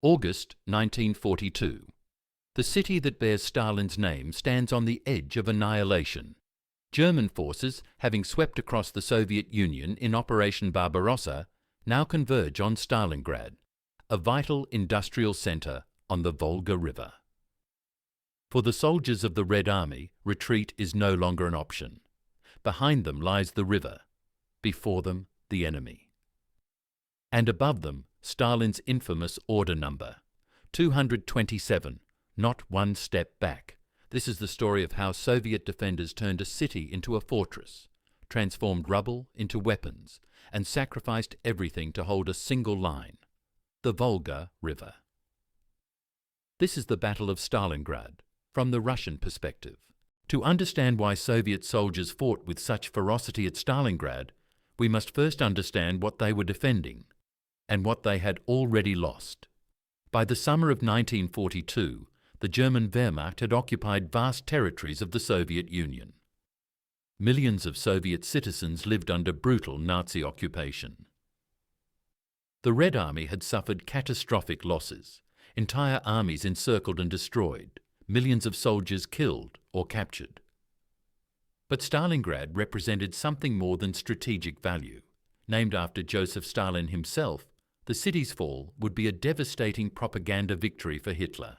August 1942. The city that bears Stalin's name stands on the edge of annihilation. German forces, having swept across the Soviet Union in Operation Barbarossa, now converge on Stalingrad, a vital industrial centre on the Volga River. For the soldiers of the Red Army, retreat is no longer an option. Behind them lies the river, before them the enemy. And above them, Stalin's infamous order number, 227, not one step back. This is the story of how Soviet defenders turned a city into a fortress, transformed rubble into weapons, and sacrificed everything to hold a single line, the Volga River. This is the Battle of Stalingrad, from the Russian perspective. To understand why Soviet soldiers fought with such ferocity at Stalingrad, we must first understand what they were defending, and what they had already lost. By the summer of 1942, the German Wehrmacht had occupied vast territories of the Soviet Union. Millions of Soviet citizens lived under brutal Nazi occupation. The Red Army had suffered catastrophic losses, entire armies encircled and destroyed, millions of soldiers killed or captured. But Stalingrad represented something more than strategic value. Named after Joseph Stalin himself, the city's fall would be a devastating propaganda victory for Hitler.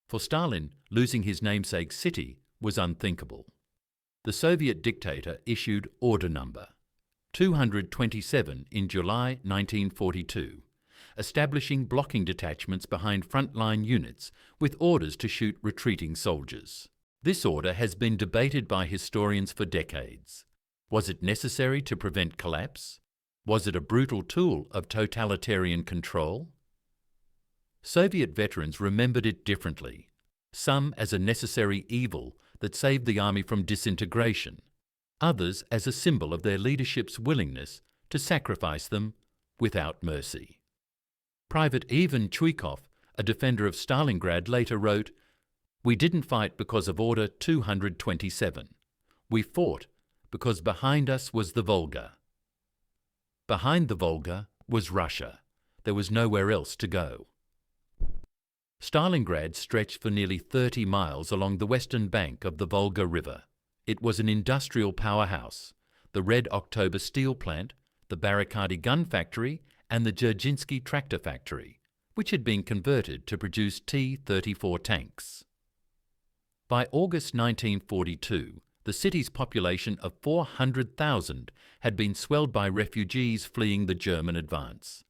For Stalin, losing his namesake city was unthinkable. The Soviet dictator issued order number 227 in July 1942, establishing blocking detachments behind frontline units with orders to shoot retreating soldiers. This order has been debated by historians for decades. Was it necessary to prevent collapse? Was it a brutal tool of totalitarian control? Soviet veterans remembered it differently, some as a necessary evil that saved the army from disintegration, others as a symbol of their leadership's willingness to sacrifice them without mercy. Private Ivan Chuikov, a defender of Stalingrad, later wrote, "We didn't fight because of Order 227. We fought because behind us was the Volga. Behind the Volga was Russia. There was nowhere else to go." Stalingrad stretched for nearly 30 miles along the western bank of the Volga River. It was an industrial powerhouse, the Red October steel plant, the Barricadi gun factory, and the Dzerzhinsky tractor factory, which had been converted to produce T-34 tanks. By August 1942, the city's population of 400,000 had been swelled by refugees fleeing the German advance.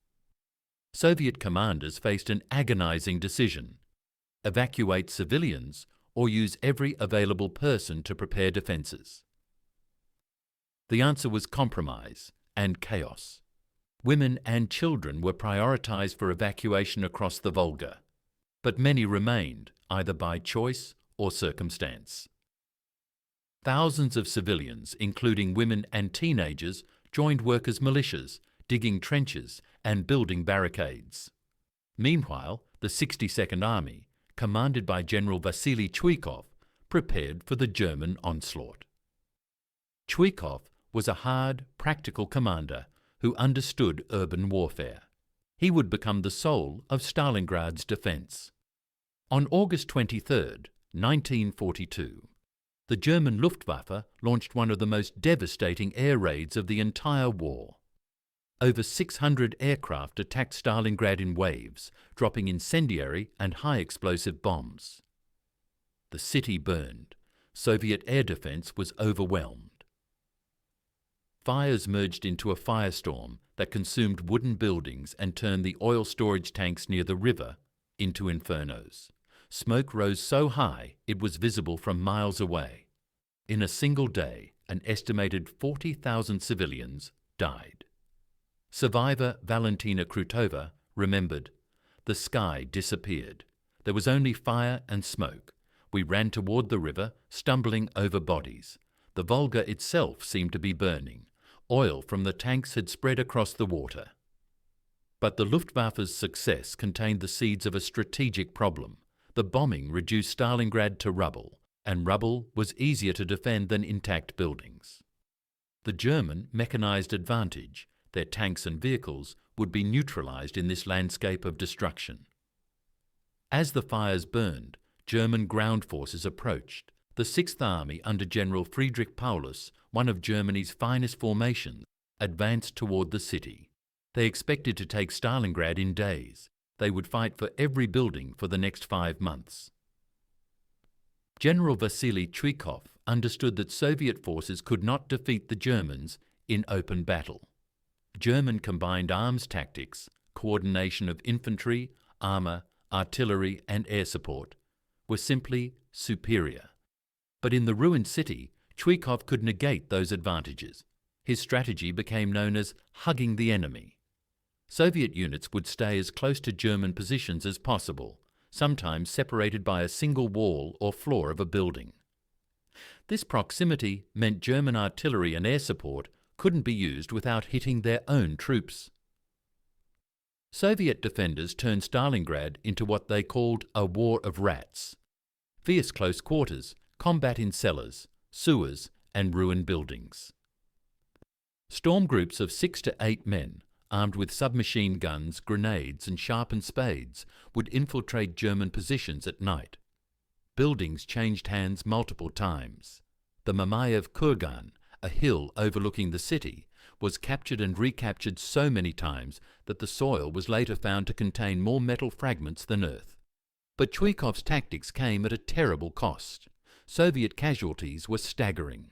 Soviet commanders faced an agonizing decision: evacuate civilians or use every available person to prepare defenses. The answer was compromise and chaos. Women and children were prioritized for evacuation across the Volga, but many remained, either by choice or circumstance. Thousands of civilians, including women and teenagers, joined workers' militias, digging trenches and building barricades. Meanwhile, the 62nd Army, commanded by General Vasily Chuikov, prepared for the German onslaught. Chuikov was a hard, practical commander who understood urban warfare. He would become the soul of Stalingrad's defence. On August 23, 1942, the German Luftwaffe launched one of the most devastating air raids of the entire war. Over 600 aircraft attacked Stalingrad in waves, dropping incendiary and high-explosive bombs. The city burned. Soviet air defence was overwhelmed. Fires merged into a firestorm that consumed wooden buildings and turned the oil storage tanks near the river into infernos. Smoke rose so high it was visible from miles away. In a single day, an estimated 40,000 civilians died. Survivor Valentina Krutova remembered, "The sky disappeared. There was only fire and smoke. We ran toward the river, stumbling over bodies. The Volga itself seemed to be burning. Oil from the tanks had spread across the water." But the Luftwaffe's success contained the seeds of a strategic problem. The bombing reduced Stalingrad to rubble, and rubble was easier to defend than intact buildings. The German mechanized advantage, their tanks and vehicles, would be neutralized in this landscape of destruction. As the fires burned, German ground forces approached. The Sixth Army under General Friedrich Paulus, one of Germany's finest formations, advanced toward the city. They expected to take Stalingrad in days. They would fight for every building for the next 5 months. General Vasily Chuikov understood that Soviet forces could not defeat the Germans in open battle. German combined arms tactics, coordination of infantry, armour, artillery and air support were simply superior. But in the ruined city, Chuikov could negate those advantages. His strategy became known as hugging the enemy. Soviet units would stay as close to German positions as possible, sometimes separated by a single wall or floor of a building. This proximity meant German artillery and air support couldn't be used without hitting their own troops. Soviet defenders turned Stalingrad into what they called a war of rats. Fierce close quarters, combat in cellars, sewers and ruined buildings. Storm groups of 6 to 8 men, armed with submachine guns, grenades and sharpened spades, would infiltrate German positions at night. Buildings changed hands multiple times. The Mamayev Kurgan, a hill overlooking the city, was captured and recaptured so many times that the soil was later found to contain more metal fragments than earth. But Chuikov's tactics came at a terrible cost. Soviet casualties were staggering.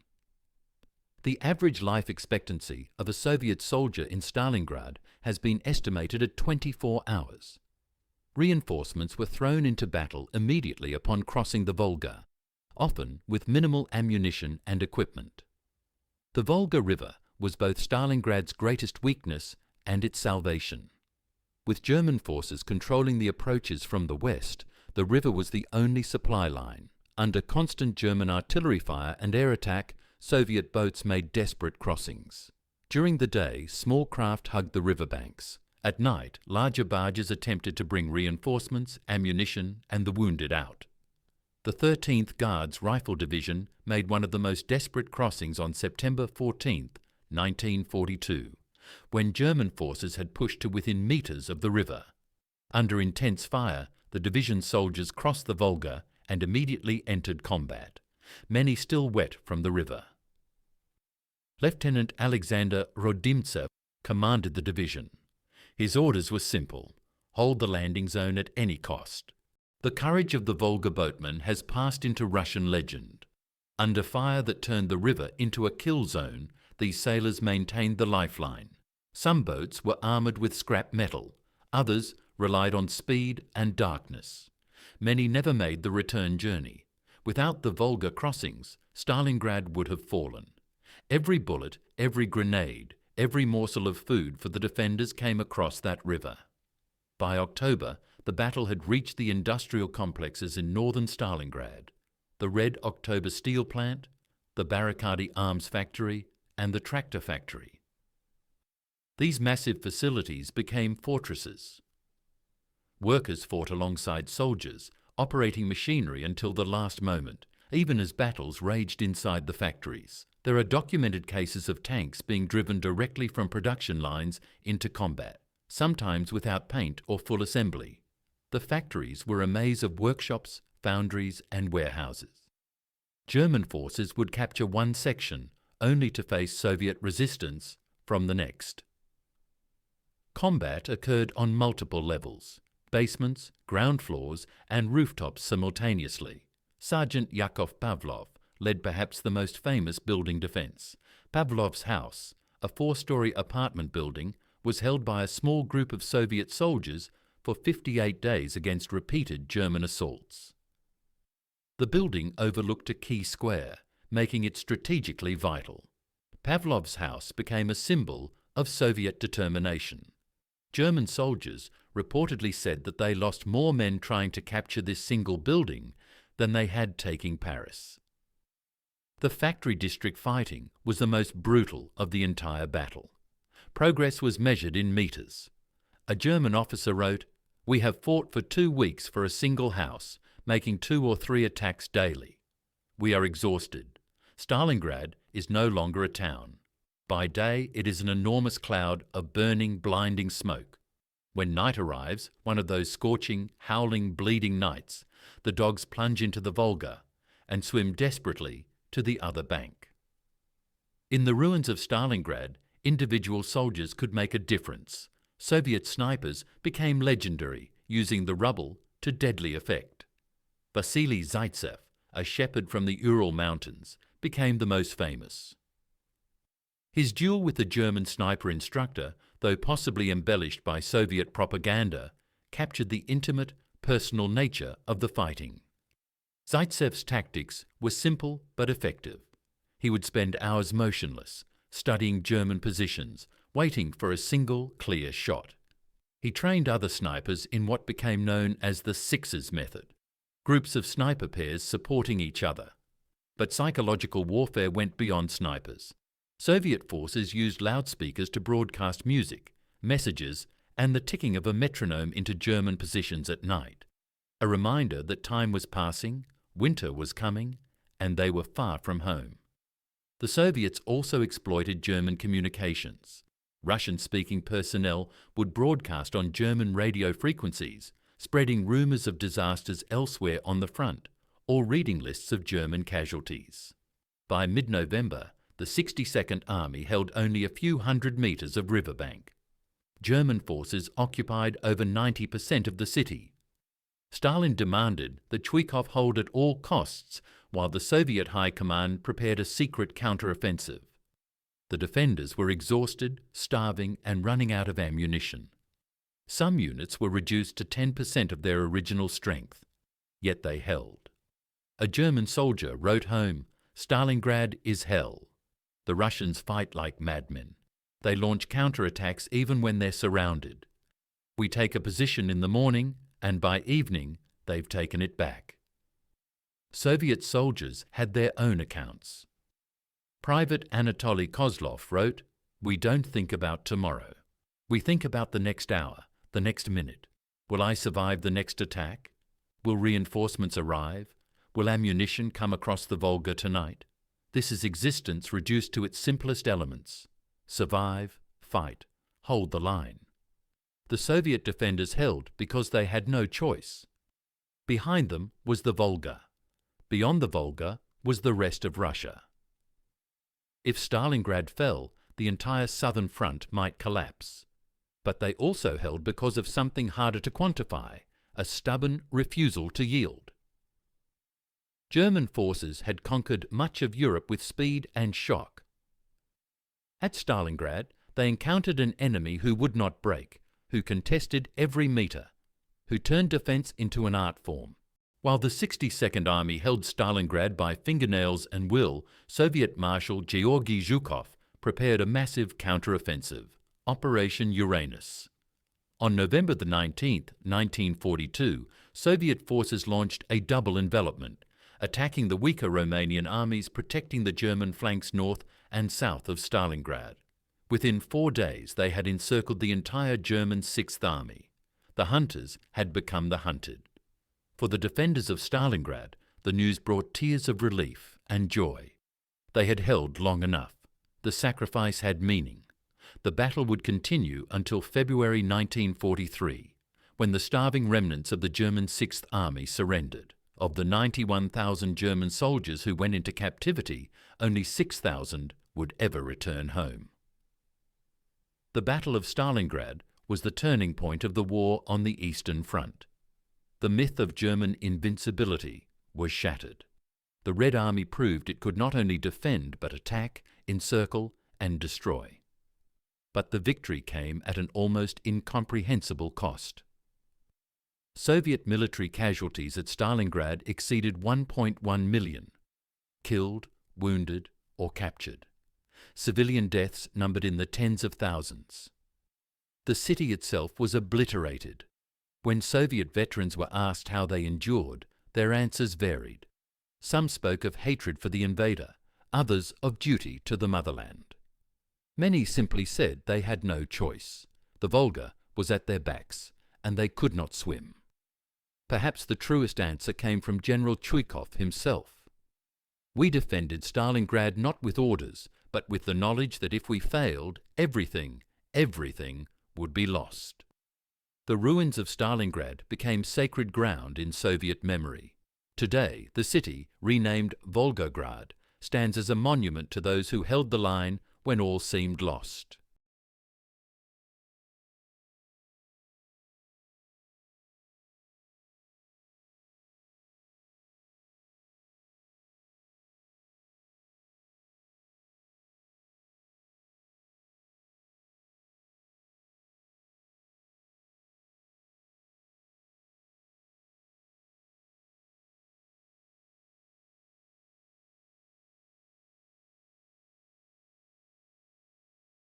The average life expectancy of a Soviet soldier in Stalingrad has been estimated at 24 hours. Reinforcements were thrown into battle immediately upon crossing the Volga, often with minimal ammunition and equipment. The Volga River was both Stalingrad's greatest weakness and its salvation. With German forces controlling the approaches from the west, the river was the only supply line. Under constant German artillery fire and air attack, Soviet boats made desperate crossings. During the day, small craft hugged the riverbanks. At night, larger barges attempted to bring reinforcements, ammunition, and the wounded out. The 13th Guards Rifle Division made one of the most desperate crossings on September 14, 1942, when German forces had pushed to within meters of the river. Under intense fire, the division soldiers crossed the Volga and immediately entered combat, many still wet from the river. Lieutenant Alexander Rodimtsev commanded the division. His orders were simple: hold the landing zone at any cost. The courage of the Volga boatmen has passed into Russian legend. Under fire that turned the river into a kill zone, these sailors maintained the lifeline. Some boats were armoured with scrap metal, others relied on speed and darkness. Many never made the return journey. Without the Volga crossings, Stalingrad would have fallen. Every bullet, every grenade, every morsel of food for the defenders came across that river. By October, the battle had reached the industrial complexes in northern Stalingrad: the Red October steel plant, the Barakadi arms factory, and the tractor factory. These massive facilities became fortresses. Workers fought alongside soldiers, operating machinery until the last moment, even as battles raged inside the factories. There are documented cases of tanks being driven directly from production lines into combat, sometimes without paint or full assembly. The factories were a maze of workshops, foundries, and warehouses. German forces would capture one section, only to face Soviet resistance from the next. Combat occurred on multiple levels: basements, ground floors, and rooftops simultaneously. Sergeant Yakov Pavlov led perhaps the most famous building defense. Pavlov's house, a 4-story apartment building, was held by a small group of Soviet soldiers for 58 days against repeated German assaults. The building overlooked a key square, making it strategically vital. Pavlov's house became a symbol of Soviet determination. German soldiers reportedly said that they lost more men trying to capture this single building than they had taking Paris. The factory district fighting was the most brutal of the entire battle. Progress was measured in meters. A German officer wrote, "We have fought for 2 weeks for a single house, making 2 or 3 attacks daily. We are exhausted. Stalingrad is no longer a town. By day it is an enormous cloud of burning, blinding smoke. When night arrives, one of those scorching, howling, bleeding nights, the dogs plunge into the Volga and swim desperately to the other bank. In the ruins of Stalingrad, individual soldiers could make a difference. Soviet snipers became legendary, using the rubble to deadly effect. Vasily Zaitsev, a shepherd from the Ural Mountains, became the most famous. His duel with the German sniper instructor, though possibly embellished by Soviet propaganda, captured the intimate, personal nature of the fighting. Zaitsev's tactics were simple but effective. He would spend hours motionless, studying German positions, waiting for a single, clear shot. He trained other snipers in what became known as the Sixes method, groups of sniper pairs supporting each other. But psychological warfare went beyond snipers. Soviet forces used loudspeakers to broadcast music, messages, and the ticking of a metronome into German positions at night, a reminder that time was passing, winter was coming, and they were far from home. The Soviets also exploited German communications. Russian-speaking personnel would broadcast on German radio frequencies, spreading rumours of disasters elsewhere on the front, or reading lists of German casualties. By mid-November, the 62nd Army held only a few hundred metres of riverbank. German forces occupied over 90% of the city. Stalin demanded that Zhukov hold at all costs, while the Soviet High Command prepared a secret counter-offensive. The defenders were exhausted, starving, and running out of ammunition. Some units were reduced to 10% of their original strength, yet they held. A German soldier wrote home, "Stalingrad is hell. The Russians fight like madmen. They launch counterattacks even when they're surrounded. We take a position in the morning, and by evening they've taken it back." Soviet soldiers had their own accounts. Private Anatoly Kozlov wrote, "We don't think about tomorrow. We think about the next hour, the next minute. Will I survive the next attack? Will reinforcements arrive? Will ammunition come across the Volga tonight? This is existence reduced to its simplest elements. Survive, fight, hold the line." The Soviet defenders held because they had no choice. Behind them was the Volga. Beyond the Volga was the rest of Russia. If Stalingrad fell, the entire southern front might collapse. But they also held because of something harder to quantify, a stubborn refusal to yield. German forces had conquered much of Europe with speed and shock. At Stalingrad, they encountered an enemy who would not break, who contested every metre, who turned defence into an art form. While the 62nd Army held Stalingrad by fingernails and will, Soviet Marshal Georgy Zhukov prepared a massive counter-offensive, Operation Uranus. On November 19, 1942, Soviet forces launched a double envelopment, attacking the weaker Romanian armies, protecting the German flanks north and south of Stalingrad. Within 4 days, they had encircled the entire German Sixth Army. The hunters had become the hunted. For the defenders of Stalingrad, the news brought tears of relief and joy. They had held long enough. The sacrifice had meaning. The battle would continue until February 1943, when the starving remnants of the German Sixth Army surrendered. Of the 91,000 German soldiers who went into captivity, only 6,000 would ever return home. The Battle of Stalingrad was the turning point of the war on the Eastern Front. The myth of German invincibility was shattered. The Red Army proved it could not only defend but attack, encircle, and destroy. But the victory came at an almost incomprehensible cost. Soviet military casualties at Stalingrad exceeded 1.1 million, killed, wounded, or captured. Civilian deaths numbered in the tens of thousands. The city itself was obliterated. When Soviet veterans were asked how they endured, their answers varied. Some spoke of hatred for the invader, others of duty to the motherland. Many simply said they had no choice. The Volga was at their backs, and they could not swim. Perhaps the truest answer came from General Zhukov himself. "We defended Stalingrad not with orders, but with the knowledge that if we failed, everything would be lost." The ruins of Stalingrad became sacred ground in Soviet memory. Today, the city, renamed Volgograd, stands as a monument to those who held the line when all seemed lost.